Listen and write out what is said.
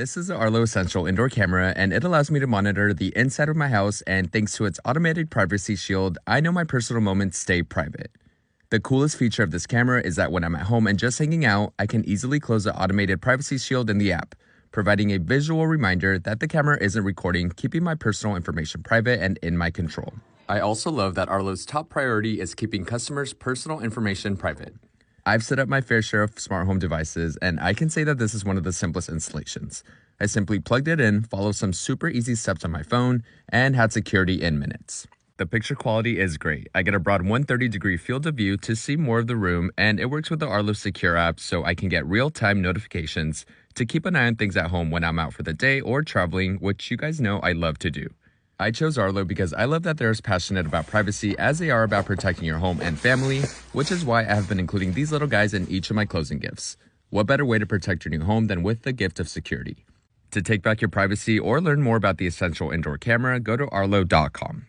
This is the Arlo Essential Indoor Camera, and it allows me to monitor the inside of my house, and thanks to its automated privacy shield, I know my personal moments stay private. The coolest feature of this camera is that when I'm at home and just hanging out, I can easily close the automated privacy shield in the app, providing a visual reminder that the camera isn't recording, keeping my personal information private and in my control. I also love that Arlo's top priority is keeping customers' personal information private. I've set up my fair share of smart home devices, and I can say that this is one of the simplest installations. I simply plugged it in, followed some super easy steps on my phone, and had security in minutes. The picture quality is great. I get a broad 130-degree field of view to see more of the room, and it works with the Arlo Secure app so I can get real-time notifications to keep an eye on things at home when I'm out for the day or traveling, which you guys know I love to do. I chose Arlo because I love that they're as passionate about privacy as they are about protecting your home and family, which is why I have been including these little guys in each of my closing gifts. What better way to protect your new home than with the gift of security? To take back your privacy or learn more about the Essential Indoor Camera, go to arlo.com.